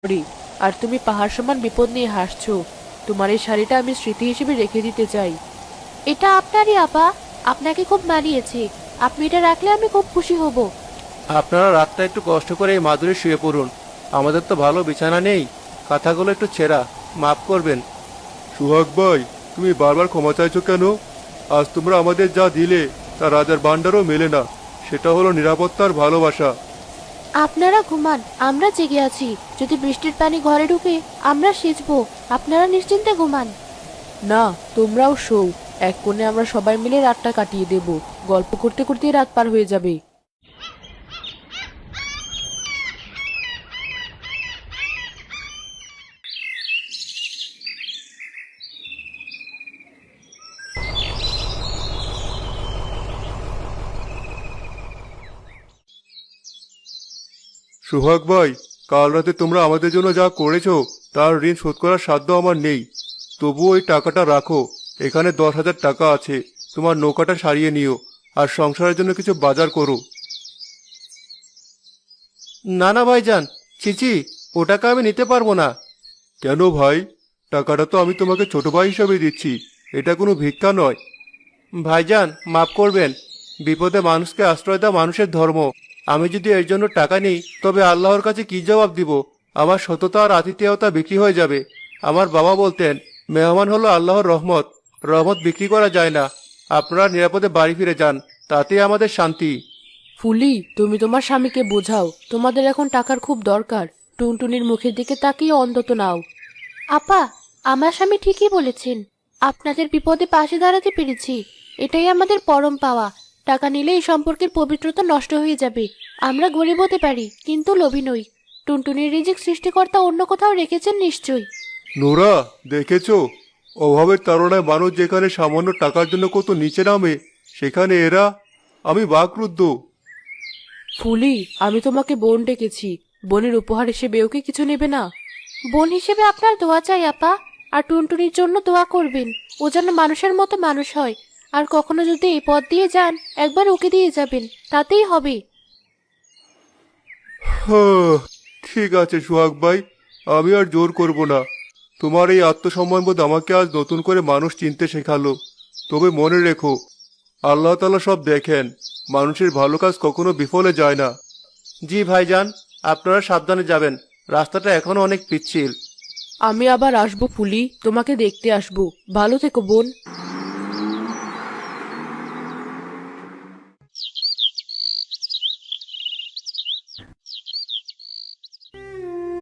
করি। আর তুমি পাহাড় সমান বিপদ নিয়ে হাসছো। তোমার এই শাড়িটা আমি স্মৃতি হিসেবে রেখে দিতে চাই। এটা আপনারই আপা, আপনাকে খুব মানিয়েছে। আপনি এটা রাখলে আমি খুব খুশি হব। আপনারা রাতটা একটু কষ্ট করে এই মাদুরে শুয়ে পড়ুন। আমাদের তো ভালো বিছানা নেই, কাঁথাগুলো একটু ছেঁড়া, মাফ করবেন। সুহাগ ভাই, তুমি বারবার ক্ষমা চাইছো কেন? আজ তোমরা আমাদের যা দিলে তা রাজার ভাণ্ডারও মেলে না। সেটা হলো নিরাপত্তার ভালোবাসা। আপনারা ঘুমান, আমরা জেগে আছি। যদি বৃষ্টির পানি ঘরে ঢুকে আমরা সেচবো। আপনারা নিশ্চিন্তে ঘুমান। না, তোমরাও শোও। এক কোণে আমরা সবাই মিলে রাতটা কাটিয়ে দেব। গল্প করতে করতে রাত পার হয়ে যাবে। সুহাগ ভাই, কাল রাতে তোমরা আমাদের জন্য যা করেছো তার ঋণ শোধ করার সাধ্য আমার নেই। তবুও ওই টাকাটা রাখো। এখানে 10,000 টাকা আছে। তোমার নৌকাটা সারিয়ে নিও, আর সংসারের জন্য কিছু বাজার করো। না না ভাইজান, চিচি, ও টাকা আমি নিতে পারবো না। কেন ভাই? টাকাটা তো আমি তোমাকে ছোট ভাই হিসাবে দিচ্ছি। এটা কোনো ভিক্ষা নয়। ভাইজান, মাফ করবেন। বিপদে মানুষকে আশ্রয় দেওয়া মানুষের ধর্ম। আমি যদি এর জন্য টাকা নিই তবে আল্লাহর কাছে কি জবাব দিব? আমার সততা আর আতিথেয়তা বিক্রি হয়ে যাবে। আমার বাবা বলতেন, মেহমান হলো আল্লাহর রহমত, রহমত বিক্রি করা যায় না। আপনারা নিরাপদে বাড়ি ফিরে যান, তাতেই আমাদের শান্তি। ফুলি, তুমি তোমার স্বামীকে বোঝাও তোমাদের এখন টাকার খুব দরকার। টুনটুনির মুখের দিকে তাকিয়ে অন্তত নাও। আপা, আমার স্বামী ঠিকই বলেছেন। আপনাদের বিপদে পাশে দাঁড়াতে পেরেছি, এটাই আমাদের পরম পাওয়া। টাকা নিলে এই সম্পর্কের পবিত্রতা নষ্ট হয়ে যাবে। আমরা গরিব হতে পারি, কিন্তু লোভী নই। টুনটুনির রিজিক সৃষ্টিকর্তা অন্য কোথাও রেখেছেন নিশ্চয়ই। নোরা, দেখেছো? অভাবের তাড়নায় মানুষ যেখানে সামান্য টাকার জন্য কত নিচে নামে, সেখানে এরা। আমি বাকরুদ্ধ। ফুলি, আমি তোমাকে বোন ডেকেছি। বোনের উপহার হিসেবে ওকে কিছু নেবে না? বোন হিসেবে আপনার দোয়া চাই আপা। আর টুনটুনির জন্য দোয়া করবেন, ও যেন মানুষের মতো মানুষ হয়। আর কখনো যদি এই পথ দিয়ে যান, একবার ওকে দিয়ে যাবেন, তাতেই হবে। হাহ, ঠিক আছে সুহাগ ভাই, আমি আর জোর করব না। তোমার এই আত্মসম্মানবোধ আমাকে আজ নতুন করে মানুষ চিনতে শেখালো। তবে মনে রেখো, আল্লাহ তাআলা সব দেখেন। মানুষের ভালো কাজ কখনো বিফলে যায় না। জি ভাইজান, আপনারা সাবধানে যাবেন। রাস্তাটা এখনো অনেক পিচ্ছিল। আমি আবার আসবো ফুলি, তোমাকে দেখতে আসবো। ভালো থেকো বোন।